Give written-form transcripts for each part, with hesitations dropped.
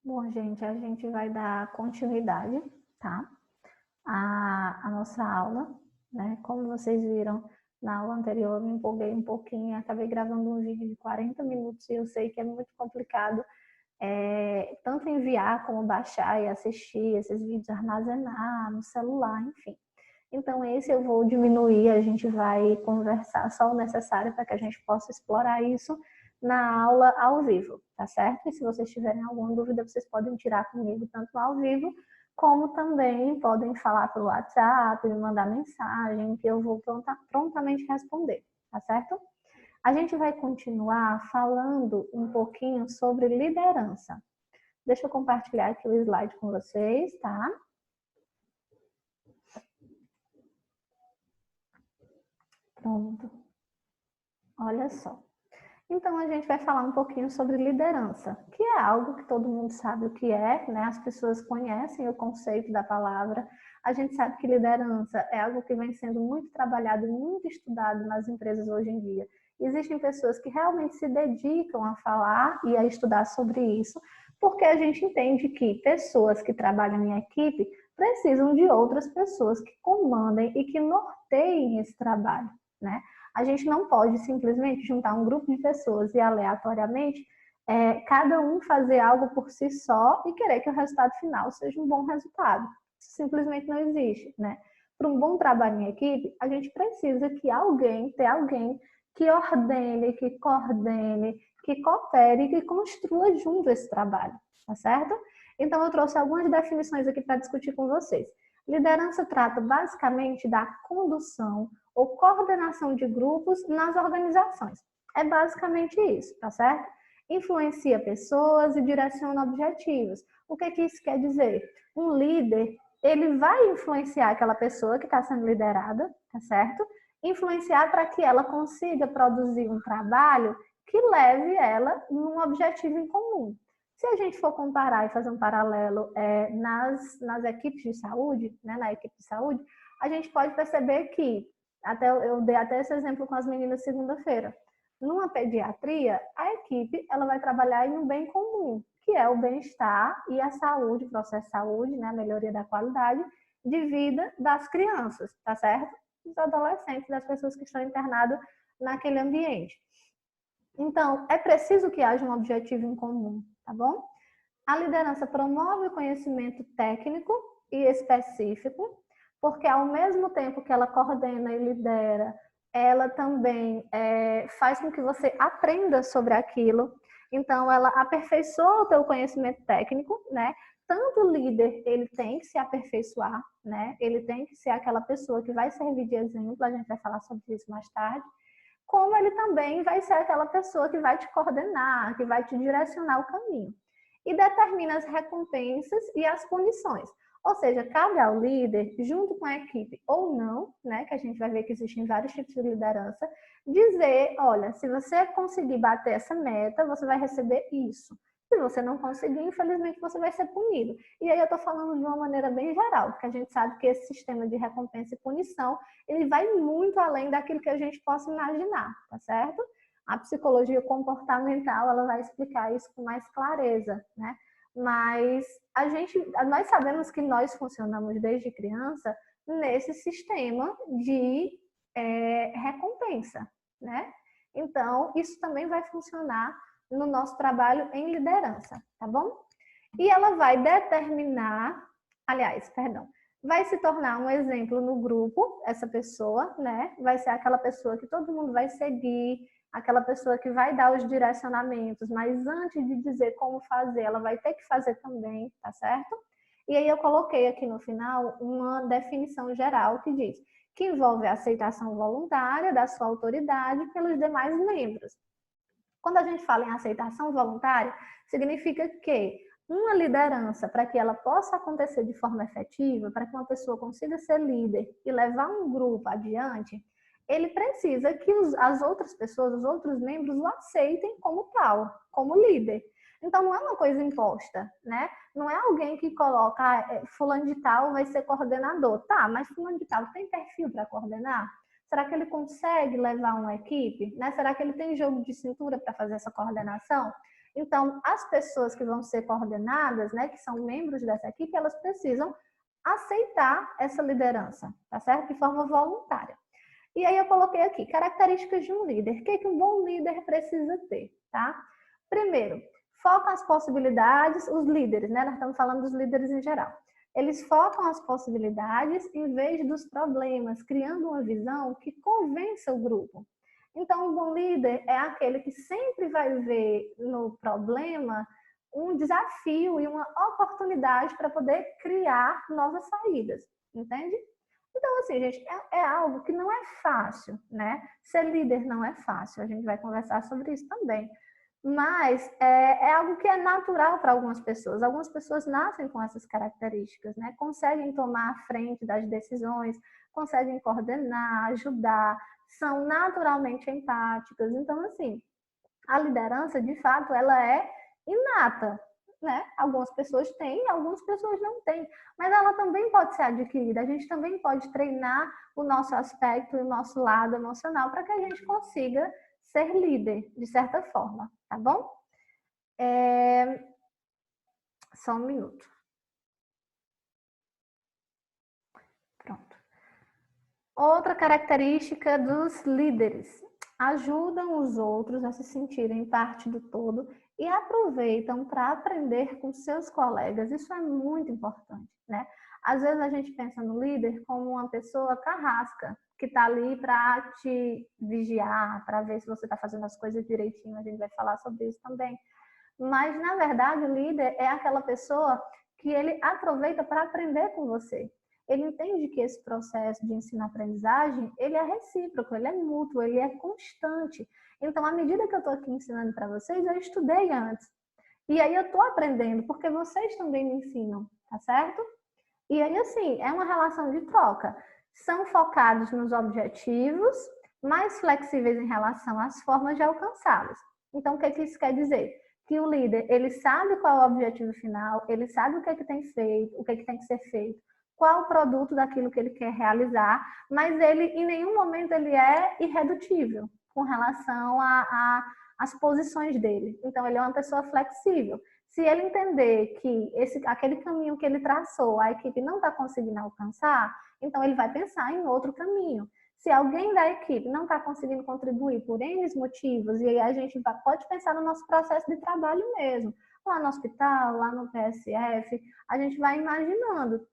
Bom, gente, a gente vai dar continuidade, tá? A nossa aula, né? Como vocês viram na aula anterior, eu me empolguei um pouquinho, acabei gravando um vídeo de 40 minutos e eu sei que é muito complicado tanto enviar como baixar e assistir esses vídeos, armazenar no celular, enfim. Então, esse eu vou diminuir, a gente vai conversar só o necessário para que a gente possa explorar isso na aula ao vivo, tá certo? E se vocês tiverem alguma dúvida, vocês podem tirar comigo tanto ao vivo, como também podem falar pelo WhatsApp, me mandar mensagem, que eu vou prontamente responder, tá certo? A gente vai continuar falando um pouquinho sobre liderança. Deixa eu compartilhar aqui o slide com vocês, tá? Pronto. Olha só. Então, a gente vai falar um pouquinho sobre liderança, que é algo que todo mundo sabe o que é, né? As pessoas conhecem o conceito da palavra. A gente sabe que liderança é algo que vem sendo muito trabalhado e muito estudado nas empresas hoje em dia. Existem pessoas que realmente se dedicam a falar e a estudar sobre isso, porque a gente entende que pessoas que trabalham em equipe precisam de outras pessoas que comandem e que norteiem esse trabalho, né? A gente não pode simplesmente juntar um grupo de pessoas e aleatoriamente cada um fazer algo por si só e querer que o resultado final seja um bom resultado. Isso simplesmente não existe, né? Para um bom trabalho em equipe, a gente precisa ter alguém que ordene, que coordene, que coopere e que construa junto esse trabalho, tá certo? Então, eu trouxe algumas definições aqui para discutir com vocês. Liderança trata basicamente da condução ou coordenação de grupos nas organizações. É basicamente isso, tá certo? Influencia pessoas e direciona objetivos. O que isso quer dizer? Um líder, ele vai influenciar aquela pessoa que está sendo liderada, tá certo? Influenciar para que ela consiga produzir um trabalho que leve ela num objetivo em comum. Se a gente for comparar e fazer um paralelo nas equipes de saúde, né, na equipe de saúde, a gente pode perceber que, eu dei até esse exemplo com as meninas segunda-feira, numa pediatria, a equipe ela vai trabalhar em um bem comum, que é o bem-estar e a saúde, o processo de saúde, né, a melhoria da qualidade de vida das crianças, tá certo? Dos adolescentes, das pessoas que estão internadas naquele ambiente. Então, é preciso que haja um objetivo em comum, tá bom? A liderança promove o conhecimento técnico e específico, porque ao mesmo tempo que ela coordena e lidera, ela também faz com que você aprenda sobre aquilo. Então, ela aperfeiçoa o teu conhecimento técnico, né? Tanto o líder, ele tem que se aperfeiçoar, né? Ele tem que ser aquela pessoa que vai servir de exemplo, a gente vai falar sobre isso mais tarde, como ele também vai ser aquela pessoa que vai te coordenar, que vai te direcionar o caminho. E determina as recompensas e as punições. Ou seja, cabe ao líder, junto com a equipe ou não, né, que a gente vai ver que existem vários tipos de liderança, dizer, olha, se você conseguir bater essa meta, você vai receber isso. Se você não conseguir, infelizmente, você vai ser punido. E aí eu estou falando de uma maneira bem geral, porque a gente sabe que esse sistema de recompensa e punição, ele vai muito além daquilo que a gente possa imaginar, tá certo? A psicologia comportamental, ela vai explicar isso com mais clareza, né? Mas nós sabemos que nós funcionamos desde criança nesse sistema de recompensa, né? Então, isso também vai funcionar no nosso trabalho em liderança, tá bom? E ela vai determinar, vai se tornar um exemplo no grupo, essa pessoa, né? Vai ser aquela pessoa que todo mundo vai seguir, aquela pessoa que vai dar os direcionamentos, mas antes de dizer como fazer, ela vai ter que fazer também, tá certo? E aí eu coloquei aqui no final uma definição geral que diz que envolve a aceitação voluntária da sua autoridade pelos demais membros. Quando a gente fala em aceitação voluntária, significa que uma liderança, para que ela possa acontecer de forma efetiva, para que uma pessoa consiga ser líder e levar um grupo adiante, ele precisa que as outras pessoas, os outros membros, o aceitem como tal, como líder. Então, não é uma coisa imposta, né? Não é alguém que coloca, fulano de tal vai ser coordenador. Tá, mas fulano de tal tem perfil para coordenar? Será que ele consegue levar uma equipe? Né? Será que ele tem jogo de cintura para fazer essa coordenação? Então, as pessoas que vão ser coordenadas, né, que são membros dessa equipe, elas precisam aceitar essa liderança, tá certo? De forma voluntária. E aí eu coloquei aqui, características de um líder. O que um bom líder precisa ter, tá? Primeiro, foca as possibilidades, os líderes, né? Nós estamos falando dos líderes em geral. Eles focam as possibilidades em vez dos problemas, criando uma visão que convença o grupo. Então, um bom líder é aquele que sempre vai ver no problema um desafio e uma oportunidade para poder criar novas saídas, entende? Então, assim, gente, é algo que não é fácil, né? Ser líder não é fácil, a gente vai conversar sobre isso também. Mas é algo que é natural para algumas pessoas. Algumas pessoas nascem com essas características, né? Conseguem tomar a frente das decisões, conseguem coordenar, ajudar, são naturalmente empáticas. Então, assim, a liderança, de fato, ela é inata, né? Algumas pessoas têm, algumas pessoas não têm, mas ela também pode ser adquirida. A gente também pode treinar o nosso aspecto e o nosso lado emocional para que a gente consiga ser líder, de certa forma, tá bom? Só um minuto. Pronto. Outra característica dos líderes: ajudam os outros a se sentirem parte do todo e aproveitam para aprender com seus colegas. Isso é muito importante, né? Às vezes a gente pensa no líder como uma pessoa carrasca, que está ali para te vigiar, para ver se você está fazendo as coisas direitinho. A gente vai falar sobre isso também. Mas, na verdade, o líder é aquela pessoa que ele aproveita para aprender com você. Ele entende que esse processo de ensino-aprendizagem, ele é recíproco, ele é mútuo, ele é constante. Então, à medida que eu estou aqui ensinando para vocês, eu estudei antes. E aí eu estou aprendendo, porque vocês também me ensinam, tá certo? E aí, assim, é uma relação de troca. São focados nos objetivos, mais flexíveis em relação às formas de alcançá-los. Então, o que isso quer dizer? Que o líder, ele sabe qual é o objetivo final, ele sabe o que tem feito, o que tem que ser feito, qual o produto daquilo que ele quer realizar, mas ele, em nenhum momento, ele é irredutível com relação às posições dele. Então, ele é uma pessoa flexível. Se ele entender que aquele caminho que ele traçou, a equipe não está conseguindo alcançar, então ele vai pensar em outro caminho. Se alguém da equipe não está conseguindo contribuir por N motivos, e aí a gente pode pensar no nosso processo de trabalho mesmo, lá no hospital, lá no PSF, a gente vai imaginando.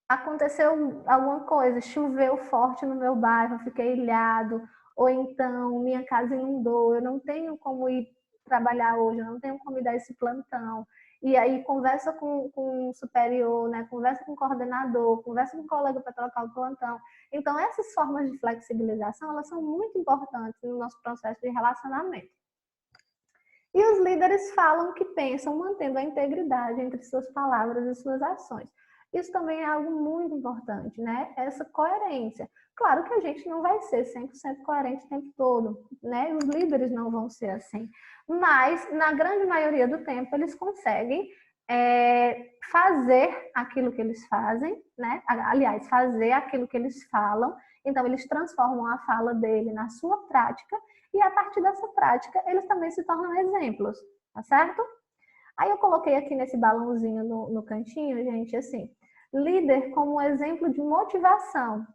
Aconteceu alguma coisa, choveu forte no meu bairro, fiquei ilhado, ou então minha casa inundou, eu não tenho como ir trabalhar hoje, eu não tenho como dar esse plantão. E aí conversa com o superior, né? Conversa com o coordenador, conversa com o colega para trocar o plantão. Então, essas formas de flexibilização, elas são muito importantes no nosso processo de relacionamento. E os líderes falam o que pensam, mantendo a integridade entre suas palavras e suas ações. Isso também é algo muito importante, né? Essa coerência. Claro que a gente não vai ser 100% coerente o tempo todo, né? Os líderes não vão ser assim. Mas, na grande maioria do tempo, eles conseguem fazer aquilo que eles fazem, né? Aliás, fazer aquilo que eles falam. Então, eles transformam a fala dele na sua prática e, a partir dessa prática, eles também se tornam exemplos, tá certo? Aí eu coloquei aqui nesse balãozinho no cantinho, gente, assim, líder como um exemplo de motivação.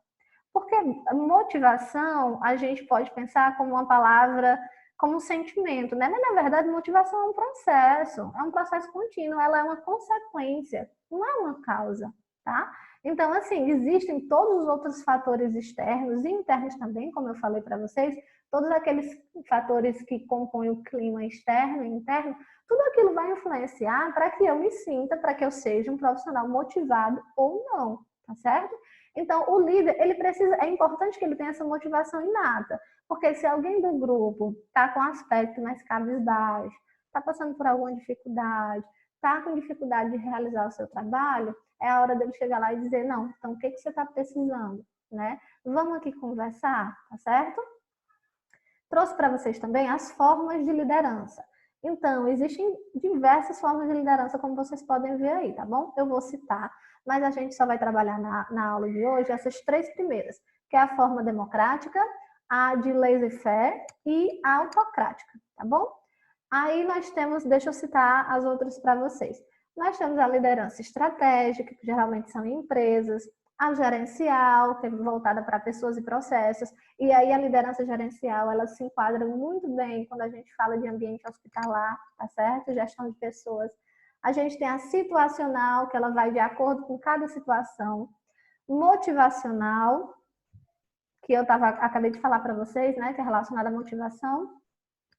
Porque motivação, a gente pode pensar como uma palavra, como um sentimento, né? Mas, na verdade, motivação é um processo contínuo, ela é uma consequência, não é uma causa, tá? Então, assim, existem todos os outros fatores externos e internos também, como eu falei para vocês, todos aqueles fatores que compõem o clima externo e interno, tudo aquilo vai influenciar para que eu me sinta, para que eu seja um profissional motivado ou não, tá certo? Então, o líder, é importante que ele tenha essa motivação inata, porque se alguém do grupo está com aspecto mais cabisbaixo, está passando por alguma dificuldade, está com dificuldade de realizar o seu trabalho, é a hora dele chegar lá e dizer, não, então o que você está precisando, né? Vamos aqui conversar, tá certo? Trouxe para vocês também as formas de liderança. Então, existem diversas formas de liderança, como vocês podem ver aí, tá bom? Eu vou citar, mas a gente só vai trabalhar na aula de hoje essas três primeiras, que é a forma democrática, a de laissez-faire e a autocrática, tá bom? Aí nós temos, deixa eu citar as outras para vocês. Nós temos a liderança estratégica, que geralmente são em empresas, a gerencial, que é voltada para pessoas e processos, e aí a liderança gerencial, ela se enquadra muito bem quando a gente fala de ambiente hospitalar, tá certo? Gestão de pessoas. A gente tem a situacional, que ela vai de acordo com cada situação, motivacional, que eu acabei de falar para vocês, né, que é relacionada à motivação,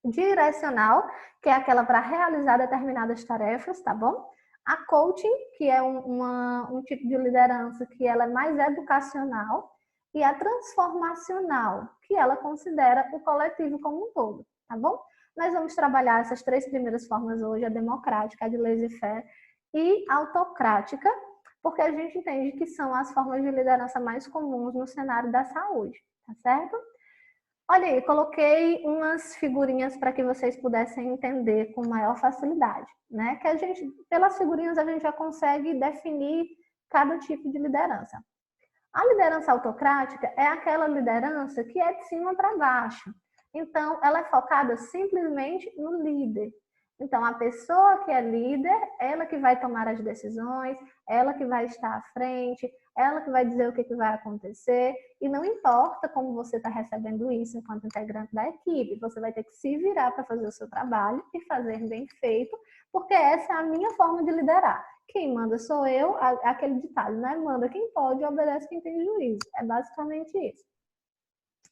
direcional, que é aquela para realizar determinadas tarefas, tá bom? A coaching, que é um tipo de liderança que ela é mais educacional, e a transformacional, que ela considera o coletivo como um todo, tá bom? Nós vamos trabalhar essas 3 primeiras formas hoje, a democrática, a de laissez-faire e a autocrática, porque a gente entende que são as formas de liderança mais comuns no cenário da saúde, tá certo? Olha aí, coloquei umas figurinhas para que vocês pudessem entender com maior facilidade, né? Que a gente, pelas figurinhas, a gente já consegue definir cada tipo de liderança. A liderança autocrática é aquela liderança que é de cima para baixo. Então, ela é focada simplesmente no líder. Então, a pessoa que é líder, ela que vai tomar as decisões, ela que vai estar à frente, ela que vai dizer o que vai acontecer, e não importa como você está recebendo isso enquanto integrante da equipe, você vai ter que se virar para fazer o seu trabalho e fazer bem feito, porque essa é a minha forma de liderar. Quem manda sou eu, aquele ditado, né? Manda quem pode, obedece quem tem juízo. É basicamente isso.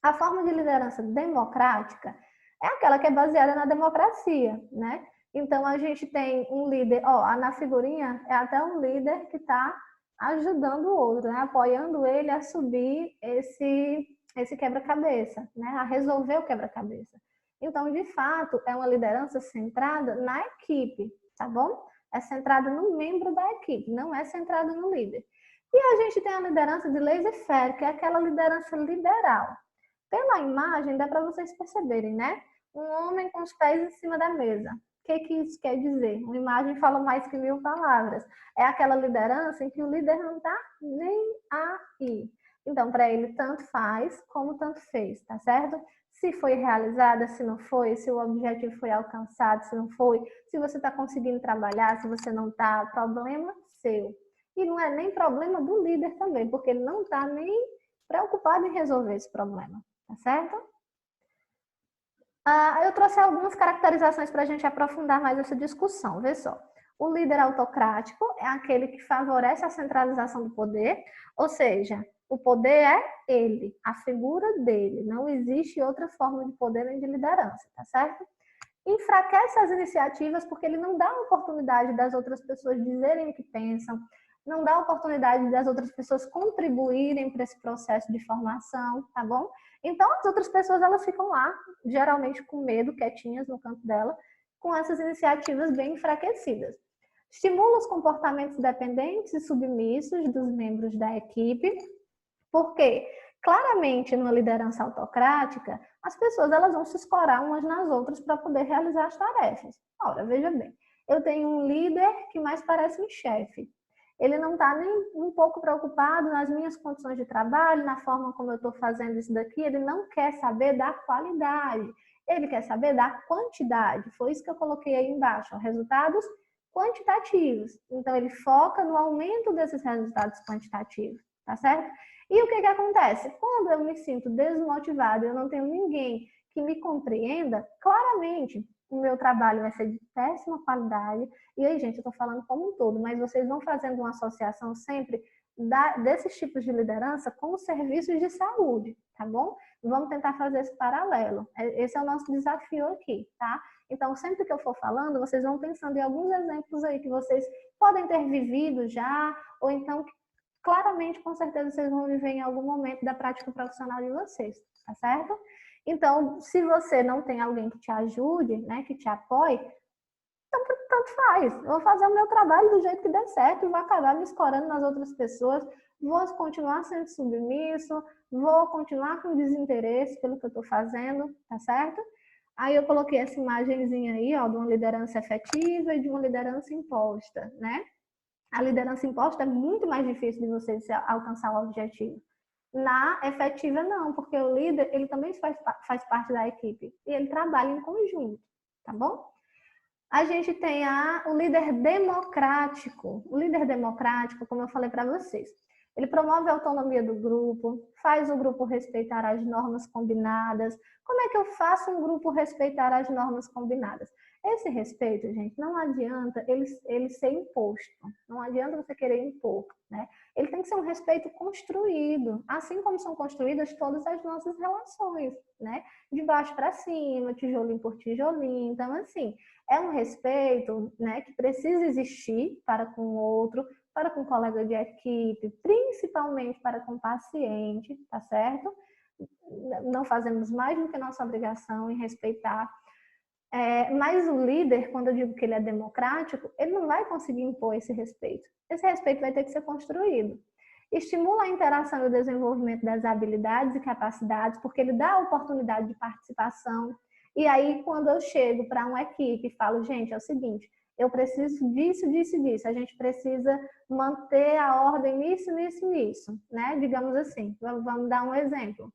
A forma de liderança democrática é aquela que é baseada na democracia, né? Então, a gente tem um líder, ó, na figurinha é até um líder que está ajudando o outro, né? Apoiando ele a subir esse quebra-cabeça, né? A resolver o quebra-cabeça. Então, de fato, é uma liderança centrada na equipe, tá bom? É centrada no membro da equipe, não é centrada no líder. E a gente tem a liderança de laissez-faire, que é aquela liderança liberal. Pela imagem, dá para vocês perceberem, né? Um homem com os pés em cima da mesa. O que isso quer dizer? Uma imagem fala mais que 1000 palavras. É aquela liderança em que o líder não está nem aí. Então, para ele, tanto faz como tanto fez, tá certo? Se foi realizada, se não foi, se o objetivo foi alcançado, se não foi, se você está conseguindo trabalhar, se você não está, problema seu. E não é nem problema do líder também, porque ele não está nem preocupado em resolver esse problema, tá certo? Eu trouxe algumas caracterizações para a gente aprofundar mais essa discussão. Vê só. O líder autocrático é aquele que favorece a centralização do poder, ou seja, o poder é ele, a figura dele. Não existe outra forma de poder nem de liderança, tá certo? Enfraquece as iniciativas porque ele não dá a oportunidade das outras pessoas dizerem o que pensam, não dá a oportunidade das outras pessoas contribuírem para esse processo de formação, tá bom? Então, as outras pessoas, elas ficam lá, geralmente com medo, quietinhas no canto dela, com essas iniciativas bem enfraquecidas. Estimula os comportamentos dependentes e submissos dos membros da equipe, porque claramente numa liderança autocrática, as pessoas elas vão se escorar umas nas outras para poder realizar as tarefas. Ora, veja bem, eu tenho um líder que mais parece um chefe. Ele não está nem um pouco preocupado nas minhas condições de trabalho, na forma como eu estou fazendo isso daqui, ele não quer saber da qualidade, ele quer saber da quantidade. Foi isso que eu coloquei aí embaixo, resultados quantitativos. Então, ele foca no aumento desses resultados quantitativos, tá certo? E o que acontece? Quando eu me sinto desmotivada, eu não tenho ninguém que me compreenda, claramente o meu trabalho vai ser de péssima qualidade. E aí, gente, eu estou falando como um todo, mas vocês vão fazendo uma associação sempre desses tipos de liderança com os serviços de saúde, tá bom? Vamos tentar fazer esse paralelo. Esse é o nosso desafio aqui, tá? Então, sempre que eu for falando, vocês vão pensando em alguns exemplos aí que vocês podem ter vivido já, ou então claramente, com certeza, vocês vão viver em algum momento da prática profissional de vocês, tá certo? Então, se você não tem alguém que te ajude, né, que te apoie, então tanto faz. Eu vou fazer o meu trabalho do jeito que der certo e vou acabar me escorando nas outras pessoas, vou continuar sendo submisso, vou continuar com desinteresse pelo que eu estou fazendo, tá certo? Aí eu coloquei essa imagenzinha aí, ó, de uma liderança efetiva e de uma liderança imposta, né? A liderança imposta é muito mais difícil de você alcançar o objetivo. Na efetiva, não, porque o líder, ele também faz parte da equipe e ele trabalha em conjunto, tá bom? A gente tem o líder democrático. O líder democrático, como eu falei para vocês, ele promove a autonomia do grupo, faz o grupo respeitar as normas combinadas. Como é que eu faço um grupo respeitar as normas combinadas? Esse respeito, gente, não adianta ele ser imposto. Não adianta você querer impor, né? Ele tem que ser um respeito construído, assim como são construídas todas as nossas relações, né? De baixo para cima, tijolinho por tijolinho. Então, assim, é um respeito, né, que precisa existir para com o outro, para com o colega de equipe, principalmente para com o paciente, tá certo? Não fazemos mais do que nossa obrigação em respeitar. Mas o líder, quando eu digo que ele é democrático, ele não vai conseguir impor esse respeito. Esse respeito vai ter que ser construído. Estimula a interação e o desenvolvimento das habilidades e capacidades, porque ele dá a oportunidade de participação. E aí, quando eu chego para uma equipe e falo, gente, é o seguinte, eu preciso disso, disso e disso, a gente precisa manter a ordem nisso, nisso, nisso, né? Digamos assim, vamos dar um exemplo.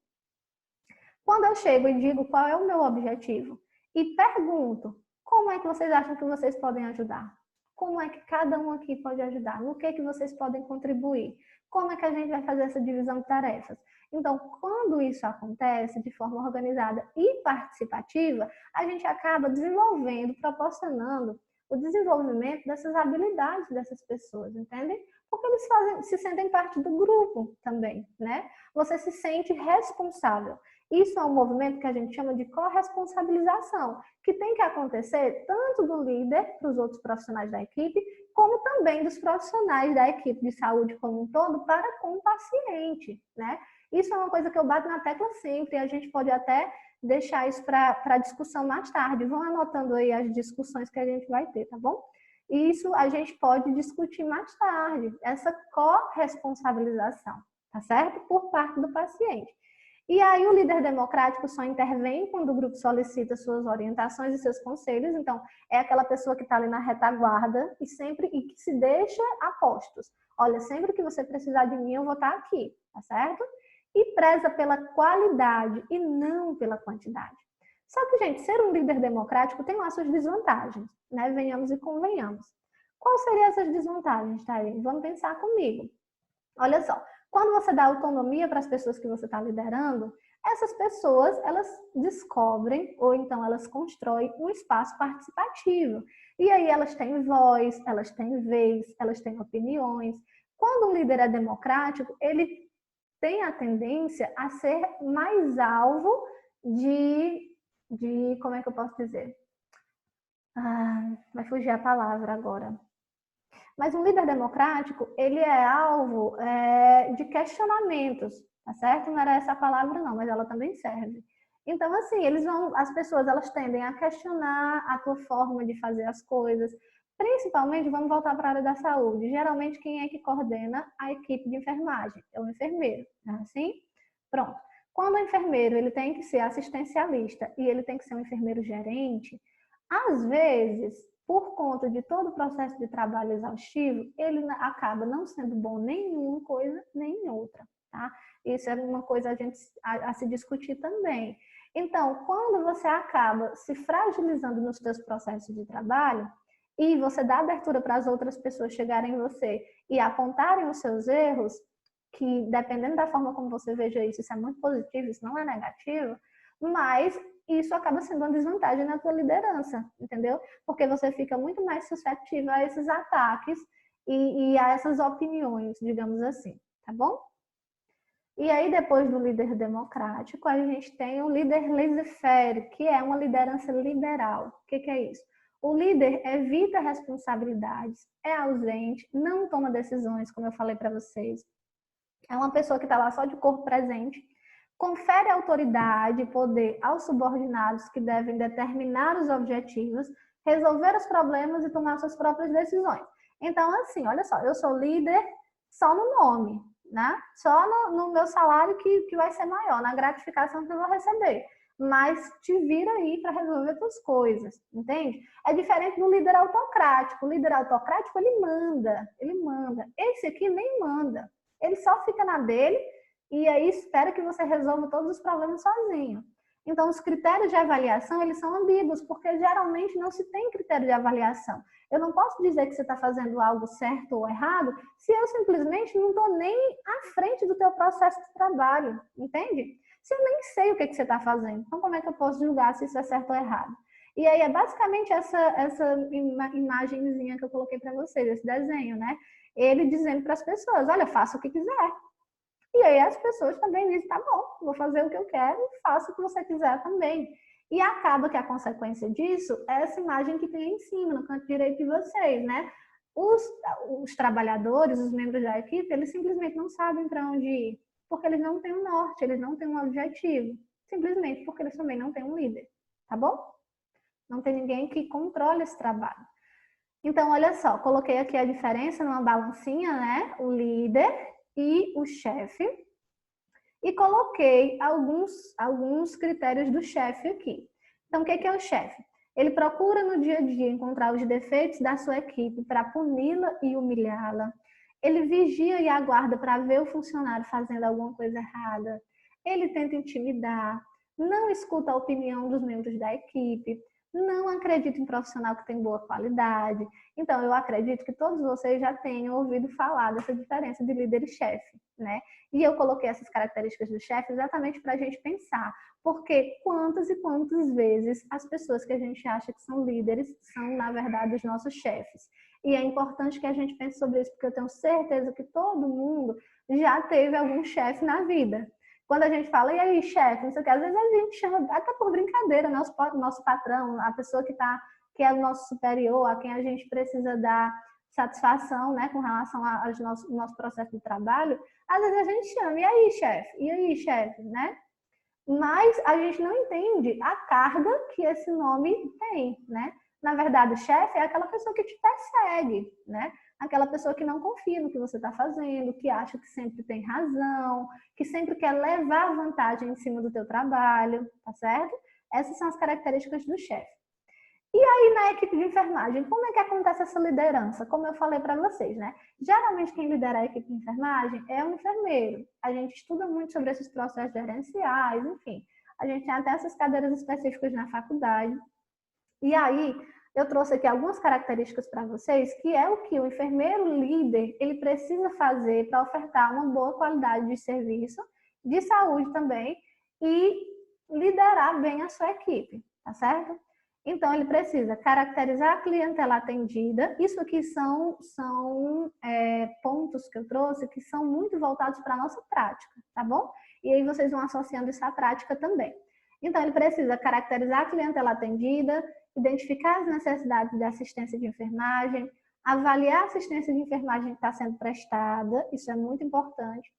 Quando eu chego e digo qual é o meu objetivo e pergunto, como é que vocês acham que vocês podem ajudar? Como é que cada um aqui pode ajudar? No que vocês podem contribuir? Como é que a gente vai fazer essa divisão de tarefas? Então, quando isso acontece de forma organizada e participativa, a gente acaba desenvolvendo, proporcionando o desenvolvimento dessas habilidades dessas pessoas, entendem? Porque eles se sentem parte do grupo também, né? Você se sente responsável. Isso é um movimento que a gente chama de corresponsabilização, que tem que acontecer tanto do líder para os outros profissionais da equipe, como também dos profissionais da equipe de saúde como um todo para com o paciente, né? Isso é uma coisa que eu bato na tecla sempre, e a gente pode até deixar isso para discussão mais tarde. Vão anotando aí as discussões que a gente vai ter, tá bom? Isso a gente pode discutir mais tarde, essa corresponsabilização, tá certo? Por parte do paciente. E aí o líder democrático só intervém quando o grupo solicita suas orientações e seus conselhos. Então, é aquela pessoa que está ali na retaguarda e que se deixa a postos. Olha, sempre que você precisar de mim, eu vou estar aqui, tá certo? E preza pela qualidade e não pela quantidade. Só que, gente, ser um líder democrático tem lá suas desvantagens, né? Venhamos e convenhamos. Quais seriam essas desvantagens, Thaís? Vamos pensar comigo. Olha só, quando você dá autonomia para as pessoas que você está liderando, essas pessoas, elas descobrem ou então elas constroem um espaço participativo. E aí elas têm voz, elas têm vez, elas têm opiniões. Quando um líder é democrático, ele tem a tendência a ser mais alvo como é que eu posso dizer? Vai fugir a palavra agora. Mas um líder democrático, ele é alvo de questionamentos, tá certo? Não era essa a palavra não, mas ela também serve. Então, assim, as pessoas, elas tendem a questionar a tua forma de fazer as coisas. Principalmente, vamos voltar para a área da saúde. Geralmente, quem é que coordena a equipe de enfermagem? É o enfermeiro, não é assim? Pronto. Quando o enfermeiro, ele tem que ser assistencialista e ele tem que ser um enfermeiro gerente, às vezes, por conta de todo o processo de trabalho exaustivo, ele acaba não sendo bom nem em uma coisa, nem em outra, tá? Isso é uma coisa a se discutir também. Então, quando você acaba se fragilizando nos seus processos de trabalho e você dá abertura para as outras pessoas chegarem em você e apontarem os seus erros, que dependendo da forma como você veja isso, isso é muito positivo, isso não é negativo, mas isso acaba sendo uma desvantagem na tua liderança, entendeu? Porque você fica muito mais suscetível a esses ataques e a essas opiniões, digamos assim, tá bom? E aí, depois do líder democrático, a gente tem o líder laissez-faire, que é uma liderança liberal. O que é isso? O líder evita responsabilidades, é ausente, não toma decisões, como eu falei para vocês. É uma pessoa que está lá só de corpo presente, confere autoridade e poder aos subordinados que devem determinar os objetivos, resolver os problemas e tomar suas próprias decisões. Então, assim, olha só, eu sou líder só no nome, né? Só no meu salário que vai ser maior, na gratificação que eu vou receber. Mas te vira aí para resolver suas coisas, entende? É diferente do líder autocrático. O líder autocrático, ele manda, ele manda. Esse aqui nem manda. Ele só fica na dele e aí espera que você resolva todos os problemas sozinho. Então, os critérios de avaliação, eles são ambíguos, porque geralmente não se tem critério de avaliação. Eu não posso dizer que você está fazendo algo certo ou errado se eu simplesmente não estou nem à frente do teu processo de trabalho, entende? Se eu nem sei o que você está fazendo, então como é que eu posso julgar se isso é certo ou errado? E aí é basicamente essa imagenzinha que eu coloquei para vocês, esse desenho, né? Ele dizendo para as pessoas, olha, faça o que quiser. E aí as pessoas também dizem, tá bom, vou fazer o que eu quero e faça o que você quiser também. E acaba que a consequência disso é essa imagem que tem aí em cima, no canto direito de vocês, né? Os trabalhadores, os membros da equipe, eles simplesmente não sabem para onde ir, porque eles não têm um norte, eles não têm um objetivo, simplesmente porque eles também não têm um líder, tá bom? Não tem ninguém que controle esse trabalho. Então, olha só, coloquei aqui a diferença numa balancinha, né? O líder e o chefe. E coloquei alguns critérios do chefe aqui. Então, o que é o chefe? Ele procura no dia a dia encontrar os defeitos da sua equipe para puni-la e humilhá-la. Ele vigia e aguarda para ver o funcionário fazendo alguma coisa errada. Ele tenta intimidar, não escuta a opinião dos membros da equipe, não acredita em profissional que tem boa qualidade. Então, eu acredito que todos vocês já tenham ouvido falar dessa diferença de líder e chefe, né? E eu coloquei essas características do chefe exatamente para a gente pensar, porque quantas e quantas vezes as pessoas que a gente acha que são líderes são, na verdade, os nossos chefes. E é importante que a gente pense sobre isso, porque eu tenho certeza que todo mundo já teve algum chefe na vida. Quando a gente fala, e aí, chefe, não sei o que, às vezes a gente chama, até por brincadeira, nosso patrão, a pessoa que é o nosso superior, a quem a gente precisa dar satisfação, né, com relação ao nosso processo de trabalho, às vezes a gente chama, e aí, chefe, né? Mas a gente não entende a carga que esse nome tem, né? Na verdade, o chefe é aquela pessoa que te persegue, né? Aquela pessoa que não confia no que você está fazendo, que acha que sempre tem razão, que sempre quer levar vantagem em cima do teu trabalho, tá certo? Essas são as características do chefe. E aí, na equipe de enfermagem, como é que acontece essa liderança? Como eu falei para vocês, né? Geralmente, quem lidera a equipe de enfermagem é o enfermeiro. A gente estuda muito sobre esses processos gerenciais, enfim. A gente tem até essas cadeiras específicas na faculdade. E aí, eu trouxe aqui algumas características para vocês, que é o que o enfermeiro líder, ele precisa fazer para ofertar uma boa qualidade de serviço, de saúde também, e liderar bem a sua equipe, tá certo? Então, ele precisa caracterizar a clientela atendida. Isso aqui são pontos que eu trouxe que são muito voltados para a nossa prática, tá bom? E aí vocês vão associando isso à prática também. Então, ele precisa caracterizar a clientela atendida, identificar as necessidades de assistência de enfermagem, avaliar a assistência de enfermagem que está sendo prestada, isso é muito importante,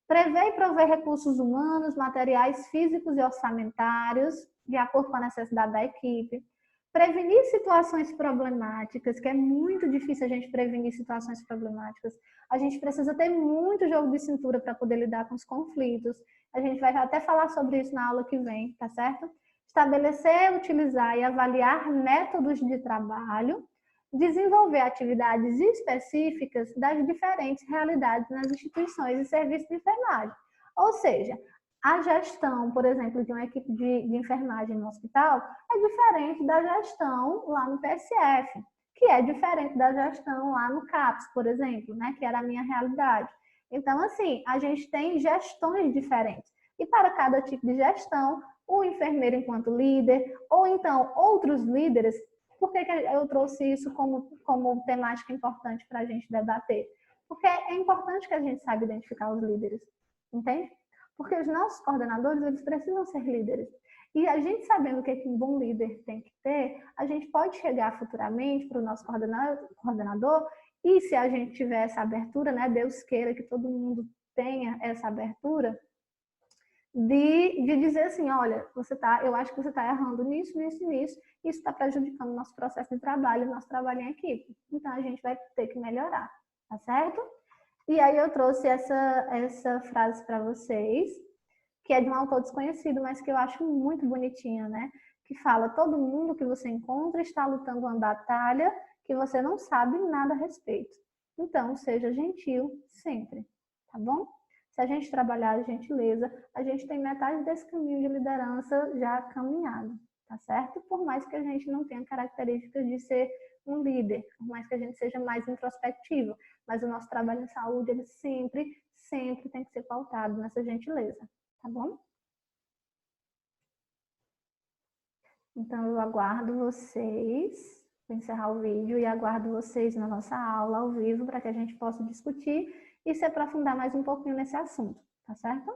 prever e prover recursos humanos, materiais físicos e orçamentários, de acordo com a necessidade da equipe, prevenir situações problemáticas, que é muito difícil a gente prevenir situações problemáticas. A gente precisa ter muito jogo de cintura para poder lidar com os conflitos. A gente vai até falar sobre isso na aula que vem, tá certo? Estabelecer, utilizar e avaliar métodos de trabalho, desenvolver atividades específicas das diferentes realidades nas instituições e serviços de enfermagem. Ou seja, a gestão, por exemplo, de uma equipe de enfermagem no hospital é diferente da gestão lá no PSF, que é diferente da gestão lá no CAPS, por exemplo, né, que era a minha realidade. Então, assim, a gente tem gestões diferentes. E para cada tipo de gestão, o enfermeiro enquanto líder, ou então outros líderes. Por que eu trouxe isso como temática importante para a gente debater? Porque é importante que a gente saiba identificar os líderes, entende? Porque os nossos coordenadores, eles precisam ser líderes. E a gente sabendo o que um bom líder tem que ter, a gente pode chegar futuramente para o nosso coordenador e se a gente tiver essa abertura, né, Deus queira que todo mundo tenha essa abertura, de dizer assim, olha, eu acho que você está errando nisso, nisso e nisso, e isso está prejudicando o nosso processo de trabalho, o nosso trabalho em equipe. Então, a gente vai ter que melhorar, tá certo? E aí eu trouxe essa frase para vocês, que é de um autor desconhecido, mas que eu acho muito bonitinha, né? Que fala, todo mundo que você encontra está lutando uma batalha que você não sabe nada a respeito. Então, seja gentil sempre, tá bom? Se a gente trabalhar a gentileza, a gente tem metade desse caminho de liderança já caminhado, tá certo? Por mais que a gente não tenha características de ser um líder, por mais que a gente seja mais introspectivo, mas o nosso trabalho em saúde, ele sempre tem que ser pautado nessa gentileza, tá bom? Então, eu aguardo vocês, vou encerrar o vídeo e aguardo vocês na nossa aula ao vivo para que a gente possa discutir e se aprofundar mais um pouquinho nesse assunto, tá certo?